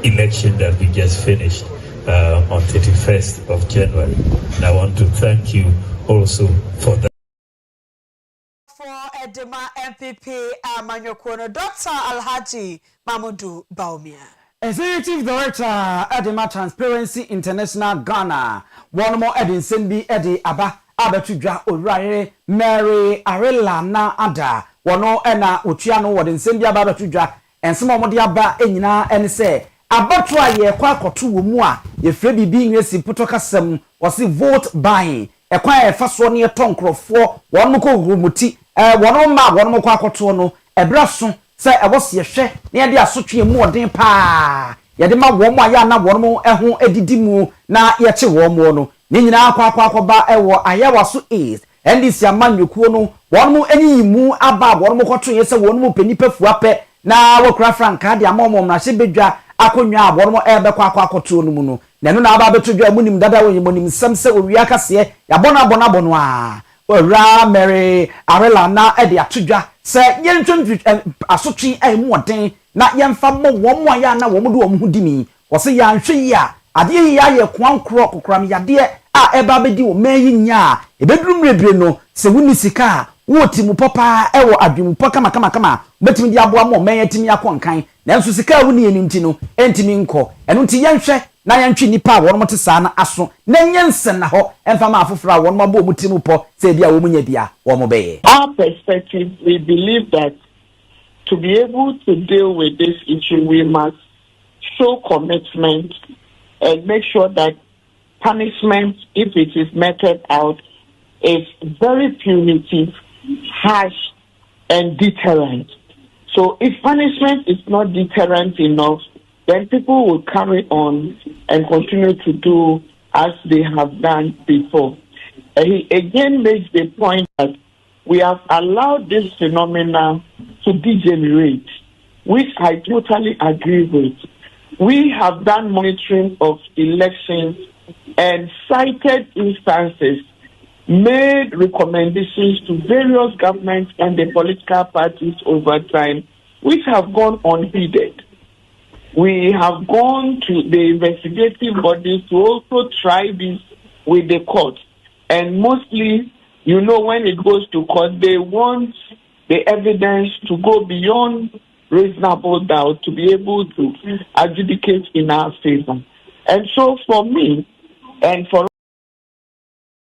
election that we just finished on 31st of January. And I want to thank you also for that. For Edema MPP Amanyokono, Dr. Alhaji Mahmoud Bawumia. Executive Director Edema Transparency International Ghana. One more Edinson B. Eddie Abba Abatudra Uraye Mary Arela na Ada. Wano ena Uchiano Wadinson B. Abatudra and some of the Abba Enina and say Abatwa ye kwa kotu wumua ye Freddy being a siputoka sem was the vote buying. A quiet first 1 year tongue crop for one moko rumuti, one ma one moko kotono, a brasso. Say I was ye she near the asotwe mu odin pa ye de ma wo mo aya na wo mo ehun edidi mu na ye che wo mo no ni nyina akwa ba ewo ayawa so is ndc amanyukuo no wo mo enyi mu aba wo mo koto ye se wo mo penipa fuape na wo kra franka de amom na hye bedwa akonwa abo mo ebe kwa akoto no mu no na no na aba betodwa mu nim dada wo nyimo nim sam se Owia Kaseɛ ya bono a Ora Mary Arela na e de atodwa se yentwentwi asotwe mu oden na yemfa mo wo mo ya na wo mo do wo hudimi wo se ya nhwe ya ade ya ye kwankro kokram yade a eba bedi wo mayi nya ebedrum rebre no se wuni sika wo timu papa ewo adwum papa kama betimi di aboa mo mayi timi akonkan na nso sika wuni enimti no entimi nko eno nti yenhwe na yantwi nipa won mo te saa na aso na nyensen na ho emfa ma afofra won mo bo mutimu po se bia wo munya bia wo mo be. Our perspective, we believe that to be able to deal with this issue, we must show commitment and make sure that punishment, if it is meted out, is very punitive, harsh, and deterrent. So if punishment is not deterrent enough, then people will carry on and continue to do as they have done before. He again makes the point that we have allowed this phenomenon to degenerate, which I totally agree with. We have done monitoring of elections and cited instances, made recommendations to various governments and the political parties over time, which have gone unheeded. We have gone to the investigative bodies to also try this with the court. And mostly, you know, when it goes to court, they want the evidence to go beyond reasonable doubt to be able to adjudicate in our favor. And so for me, and for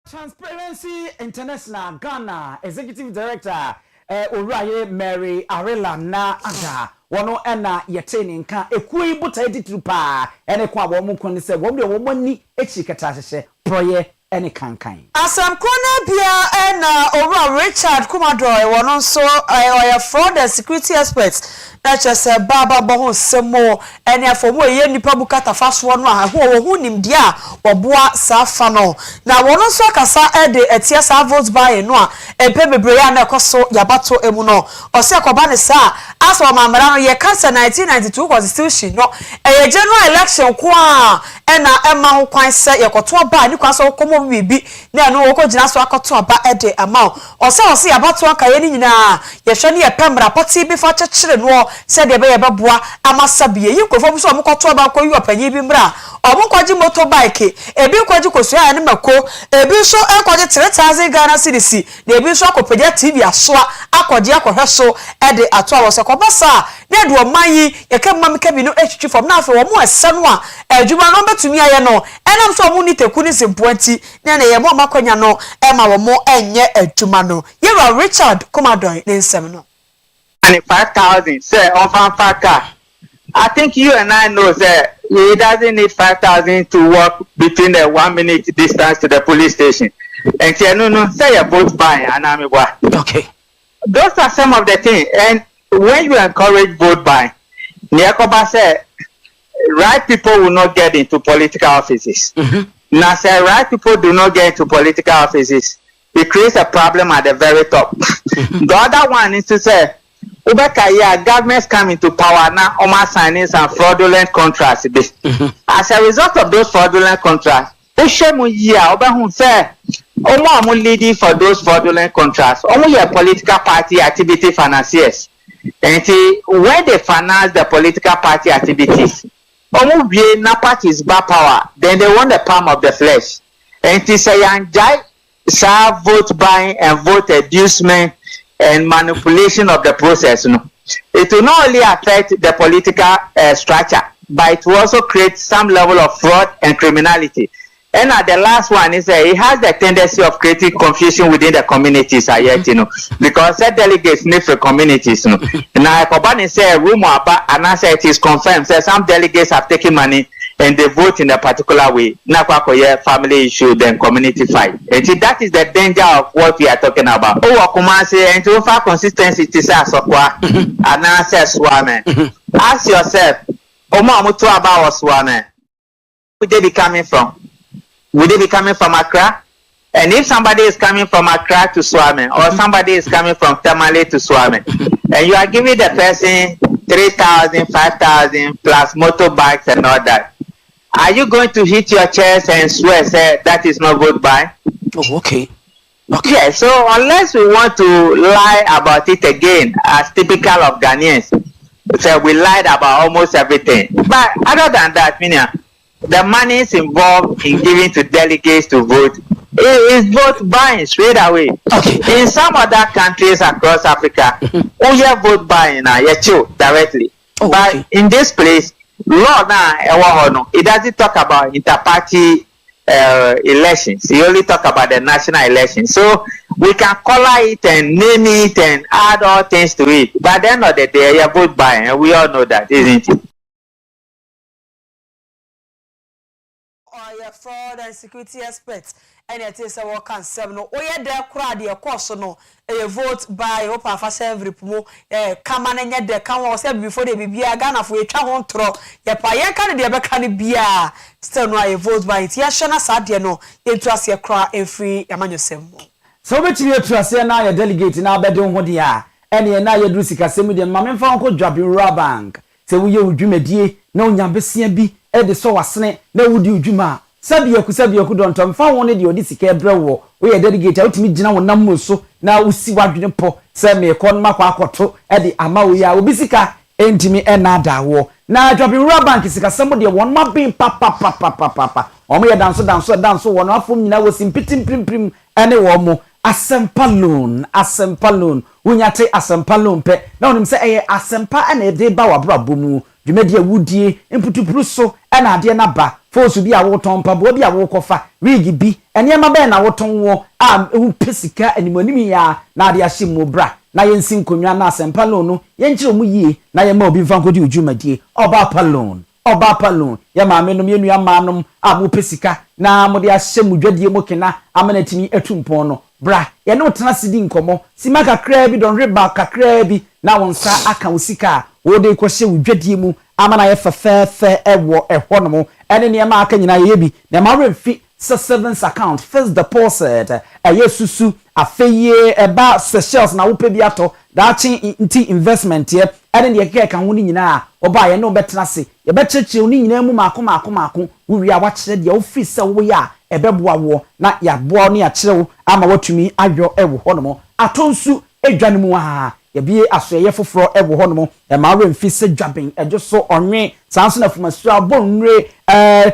Transparency International Ghana Executive Director Owia Mary Arela na Ada wono ena yeteni nka ekui buta editru pa ene kwa wo mu kwani se wo de wo mani echi kata hye proye ene kankan asam krona bia na over Richard Kumadroy wono so oya fraud and security experts na chese baba bo semo ene afomo ye nipa bukata faso no a ho wo nimdia oboa safa no na wono so kasa ede etia sa vote buy no a empe bebre ya na ekoso yabato emu no ose akoba ne sa aso mamara no ye kasa 1992 constitution no e general election ko a ena ema ho kwan se yekoto ba ni kwaso komo bibi na no wo ko gina so akoto ba ede ama ose yabato aka ye ni nyina ye hwe ne ye pemra poti bi fa chechire no se de be ye beboa amasabie yi nkofo so omokoto ba ko yi opanyi bi mra omokoji motorbike ebi koji koso ya ne mako ebi so ekoji 3000 Ghana cedis na ebi so akopeja TV asoa akoji akohwe so ede ato awo se kobasa na de omanyi ye ka mamika bi no etwitwi fom na afa wo mo ese no a adwuma no betumi aye no enam so mo ni teku ni simpoanti na ye mo makonya no e ma wo mo enye adwuma no ye Richard Kumadroy ne nsem no and 5,000 say on fanfaka. I think you and I know that he doesn't need 5,000 to walk between the 1 minute distance to the police station. And say no, say a vote buying and I'm okay. Those are some of the things. And when you encourage vote buying, Nyakoba said right people will not get into political offices. Now say right people do not get into political offices. It creates a problem at the very top. The other one is to say governments come into power now, signing some fraudulent contracts. As a result of those fraudulent contracts, leading for those fraudulent contracts, only a political party activity financiers. And when they finance the political party activities, parties bad power, then they want the palm of the flesh. And say vote buying and vote inducement and manipulation of the process. It will not only affect the political structure, but it will also create some level of fraud and criminality. And the last one is it has the tendency of creating confusion within the communities, because the delegates need for communities. Now, Kobani say rumor about, and I say it is confirmed, say some delegates have taken money and they vote in a particular way. Family issue, then community fight. And that is the danger of what we are talking about. And to offer consistency to say and I say swame. Ask yourself, about swame. Where they be coming from? Would they be coming from Accra? And if somebody is coming from Accra to Swame, or somebody is coming from Tamale to Swame, and you are giving the person 3,000, 5,000 plus motorbikes and all that, are you going to hit your chest and swear, say that is not vote buy? Oh, okay. Yeah, so unless we want to lie about it again, as typical of Ghanaians, so we lied about almost everything. But other than that, the money is involved in giving to delegates to vote. It is vote buying straight away. Okay. In some other countries across Africa, we have vote buying directly. Oh, but okay. In this place, law now it doesn't talk about inter-party elections. It only talk about the national elections. So we can color it and name it and add all things to it. But at the end of the day, you vote buying, and we all know that, isn't it? Fraud and security experts and it is a work and seven no oye de kura de course no e vote by hope afa every pumo kama na nya de kan wo say before the bibia Ghana fo etwa ho ntro ye pa ye kan de be kan bia still no a vote by it ye shona sade no ye tu ase kura free amanyosem so betimi etu ase na ye delegate na abede ho de a ene na ye duru sikasem de ma memfa nko dwabe bank se wo ye udwumadie na onyambesia bi e de so wasene na wudi udwuma sabiyaku dontom fa won de odi sika ebrewo wo ye delegate utimi gina wonam mo na usi wadwene po se me kon makwa akoto e de ama wo ya obi sika entimi ena dawo na dwabe bank sika sem de won ma bin papa omo ye danso won afom nyina wo simpitim prim ene wo mo asempa loan unyate asempa loan pe na onim se eye asempa ena de ba wabrabo mu dwumadi awudie imputupuru so ena ade na ba force bi a woton pa bo bi a wokofa wigi bi ene ma be na woton wo a ehu pesika animanim ya na ade ahye mu bra na yensi nkonwa na asempa loan no yenkyere mu yie na ye ma obi mfa nkodi udwumadie oba pa loan oba palun ya maame no me nua manom a mo pesika na mo de ahye mo dwadie mo kena amanatimi atumpon no bra ye no tena sidi nkomo sima kakra bi don reba kakra bi na wonsa aka wosika wo de ko hye wo dwadie mu amana ye fefefe ewo ehwo no ene ne ma aka nyina ye bi na ma remfi savings account first deposit yesusu afeye eba seychelles na wo pe bi ato dachi nti investment ye ene de ke ka ho ni nyina oba ye no betena se ye becheche oni nyina mu mako wo wi a wa kire de wo fi se wo ya ebeboa wo na ya boa no ya kire wo ama watumi adwo ewo ho no atonsu edwane mu ha ye bie asoye foforo ewo ho no e ma we mfi se dwaben ejo so onwe sanso na fumasu abonre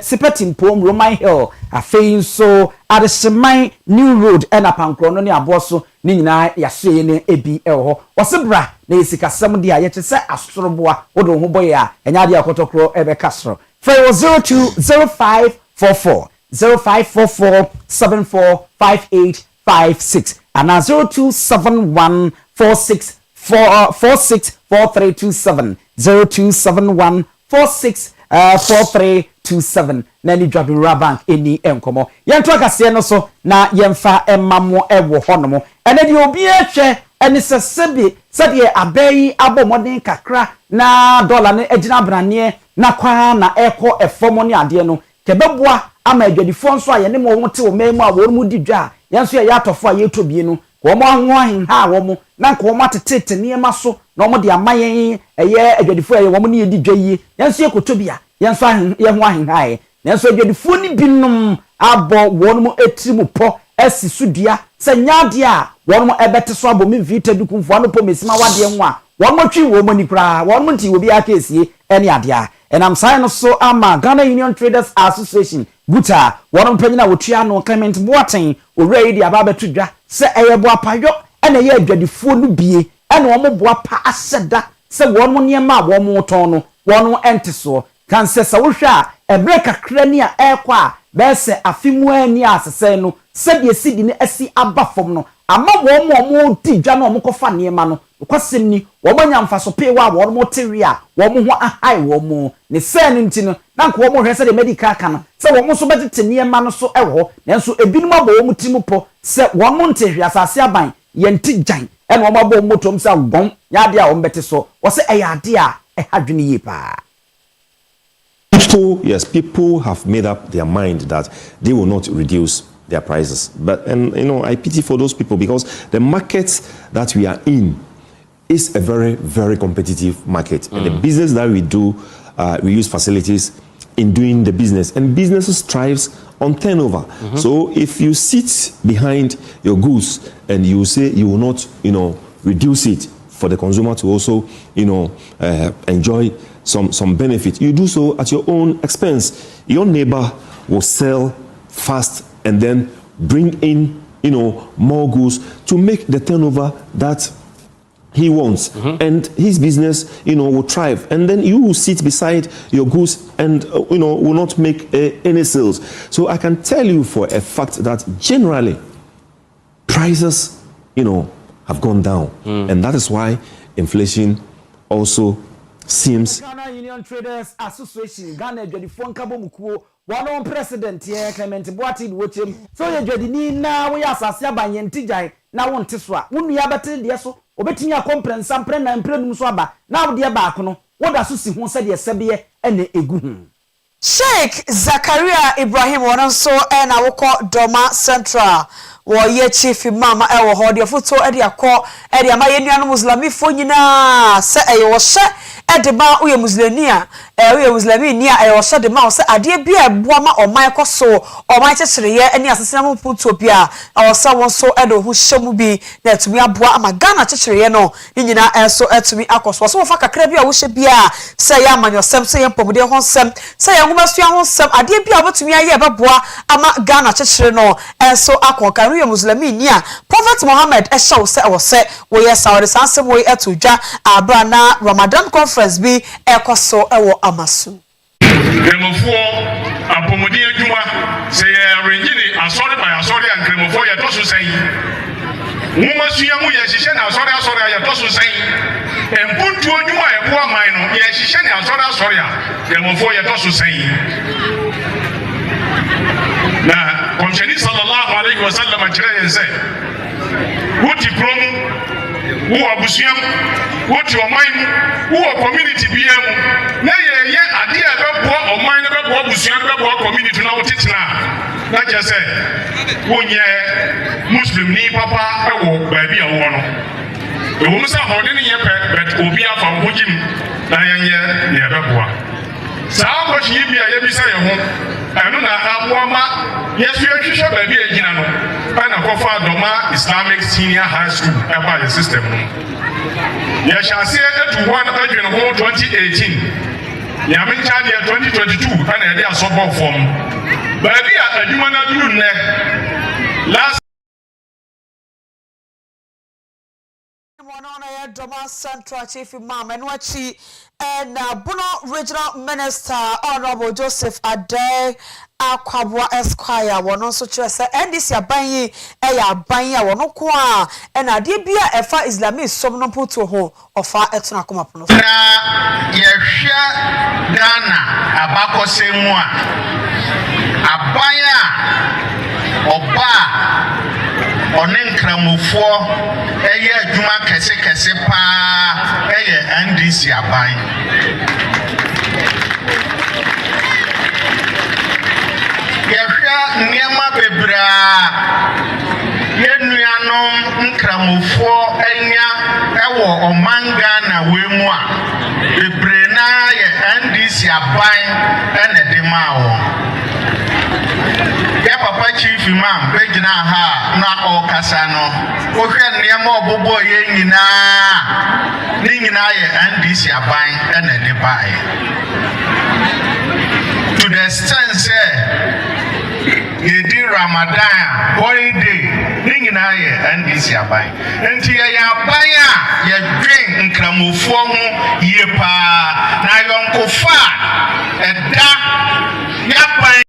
sipetin pom Roman Hill afei so adeseman New Road ena pankro no ne aboso ni nyina ya soye ne ebi ewo osebra na yesikasem dia ye chese asoroboa wodo ho boye a enya dia kotokro ebe kasro for 020544 0544 745856 and 0271 464327 0271 464327 na ni Dwabura Bank eni enkomo yento akase no so na yemfa emamo ewo honomo ene de obi ehwe ene sesebi sede abayi abomoden kakra na dollar ne agina brane na kwa na eko efomo ne ade no kebeboa ama adwadifo nso aye ne mo wote o memu a wo mu didwa yenso ye atofo a yetobie no wo mo ho ahin ha wo mo na nko mo atetete niema so na mo de amayen eye adwadifo ye wo mo ne yedidwa yi yenso ye kotobia yenso ahin ye ho ahin ha ye nenso adwadifo ni binom abo wo mo etirimu po esisudua se nyade a wo mo ebete so abo mi vita dukumfo no po mesima wade ho a wo mo twi wo mo ni kra wo mo nti wo bi aka esie ene ade a and I'm saying so ama Ghana Union Traders Association buta wono mpanyina wotua no Clement Boateng already ababa tudwa se eyebo apayo ene ye adwadifo no bie ene wo mo boa pa aseda se wono niema wo mo ton no wono ente so kan se sa wo hwa ebreka krani a ekwa be se afimu ani asese no se de sidi ne asi abafom no ama wo mo tidwa no mo kofa niema no kwasem ni wo manya mfaso pe wa wo mo tewe a wo mo ho ahai wo mo ne sen nti no na nko wo mo hwese de medical kana se wo mo so betete niema no so ewo nanso ebinum abo wo mo timu po se wo mo ntehwe asase aban yenti gyan ene wo mabo mo tom sa gon ya de a wo mbete so wo se eyade a ehadwene yi pa. People have made up their mind that they will not reduce their prices. But, and you know, I pity for those people because the markets that we are in is a very, very competitive market. And the business that we do, we use facilities in doing the business. And businesses thrives on turnover. So if you sit behind your goods and you say you will not, you know, reduce it for the consumer to also, you know, enjoy some benefit, you do so at your own expense. Your neighbor will sell fast and then bring in, you know, more goods to make the turnover that he wants, and his business, you know, will thrive. And then you will sit beside your goods and, you know, will not make any sales. So I can tell you for a fact that generally prices, you know, have gone down, and that is why inflation also seems. Ghana Union Traders Association, Ghana Jodifon Kabomukuo, one president here, Clement Boateng Wochem. So you Jodini now we are Sasia by Yentijai, now on Tiswa. Wouldn't you have a so, obetting your comprehend some prena and prenum swaba. Now, dear Bacono, what does Susi who said yes, Sabia and the Egun? Sheikh Zakaria Ibrahim Wananso and I will call Doma Central. Wo ye chief mama e wo ho de foto e de akọ e de amaye nuanu muslimi fo nyina se e wo hye e de ba wo ye muslimi a wo ye muslimi ni a e wo hye de ma wo se ade bia eboa ma oman koso oman kyekireye ani asesena mo puto bia wo se won so e de ho hye mu bi na tumi aboa ama Ghana kyekireye no ni nyina so etumi akoso so wo fa kakra bia wo hye bia se ya amanyosem se ye pomode ho nsem se ye ngoma sua ho nsem ade bia obetumi aye beboa ama Ghana kyekire no so akoka we Muslimi nia Prophet Muhammad eshaw se wo se wo ye Saudi sansem wo etodwa abra na Ramadan conference bi ekoso ewo amasu kremofo apomodi adwuma se ye regine asori by asori and kremofo ye to so sen wo masua mu ye hihye na asori ye to so sen empuntu odwuma ebo aman no ye hihye ne asori a kremofo ye to so sai na komshani sallallahu alaihi wasallam kire yense wuti promu wo abusuam woti oman wo community biam na ye ade a bebo oman na bebo abusuam bebo community na wotitena na jese wonye muslim ni papa ewo baabi a wo no ewo musa hode ne ye bet obi afa hojim na yenye ne bebo saa ko chi bi a ye bi sa ye ho enu na aboama yesu ehwehwe baabi a gina no ana kofa Doma Islamic Senior High School eba the system no ye shase etu one adwene ho 2018 ya mencha de 2022 ana ede asobo form baabi a adwuma na duru ne last Doma Central Chief Imam and Wachi and Bono Regional Minister Honorable Joseph Ade Akwabwa Esquire one also chese and this ya banyi banya one kwa and adibia efa Islamic somno puto ho ofa etuna koma pono na yehwe Ghana abakose mu a abanya oba onenkramofo eye adwuma kese pa eye NDC aban yehwe niema bebra yenuanom nkramofo enya ewo omanga na wemu a bebre na ye NDC aban ene de mawo ya papa chief imam begina ha na okasa no wo hwe niema obobo ye nyina ni nyina ye NDC aban ene de bae to the extent say yedi Ramadan holiday ni nyina ye NDC aban enti ye aban a ye dwen nkramofo ho ye pa na yonkofa eda ya ban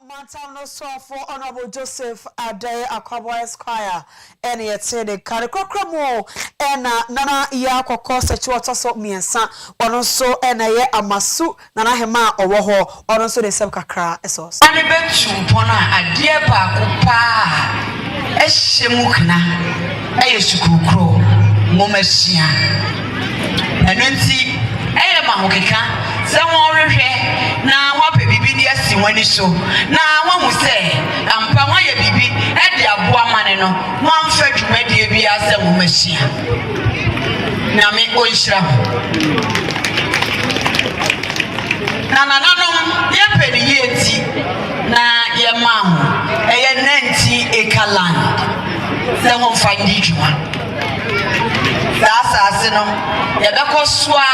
Montano so for Honorable Joseph Ade Akwabwa Esquire and yet said the Karikokramo and Nana Yakoko Sechuata so miensa or so and a amasu Nana Hema or Woho or also the Sabkakra esos. Ani betu pona a dear Bakupa Eshemukna Ayesukukro Momesia and then see Ayamahokeka. Someone na wape bibi di asi wani so na wamu se ampa wa ye bibi e di aboa mane no wamfa dwumadi bi ase mo machia na me onhira na nanom ye pedi ye ti na ye ma ho e ye 90 acre land se ho fa ndi dwuma Sasa no yabeko swa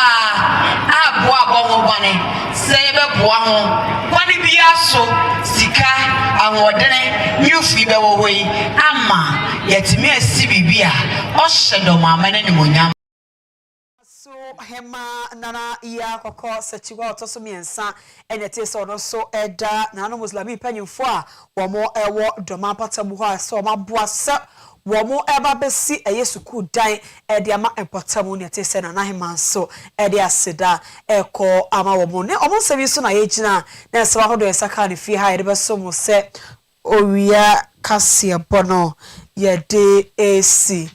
aboa bomo bane se yebeboa ho kwani bia so sika ahodene nyufi be wo hoi ama yetimi asi bibia o hyedo mamane ne monyam so hema nana iya kokko sechiwa otoso miensa enete so no so eda na no muslimi panyimfo a wo mo ewo doma patabu ho so maboa se womo eba besi eyesuku dan ede ama empotamu ne te se na naheman so ede aseda eko ama womo ne omo sebi so na yegina na sewa hodo esaka ne fi ha ede beso mo se Owia Kaseɛ bono yede AC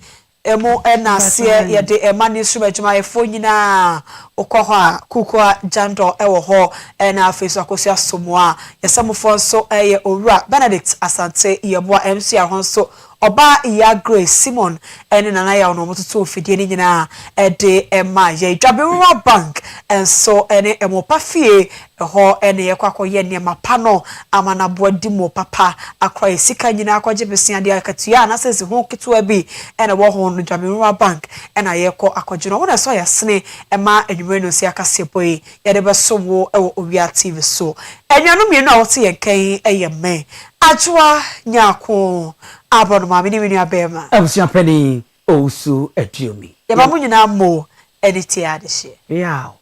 emu enase yede emani suma adwuma efo nyina okɔ a kukua jando ewo ho na afeso akosi asomoa yesamfo so eye Owura Benedict Asante yeboa MC ahon so Oba iya Grace Simon ene nana ya ono mototo ofidie ni nyina ede ema ye Dwabewa Bank enso ene emopa fie ho ene ye kwakoye ne mapano amana boadi mo papa akwa esika nyina akwaje besia de akatua na sese ho ketua bi ene wo ho no Dwabewa Bank ena ye ko akwaje no wona so ya sene ema enwure no si akase boy ye de beso wo ewo Owia TV so enwanu mienu a wote ye kan eye me ajwa nyako Abon mami ni wini abema. Abusia penny osu ediomi. Yaba mu nyina mo editi adehye. Yeah.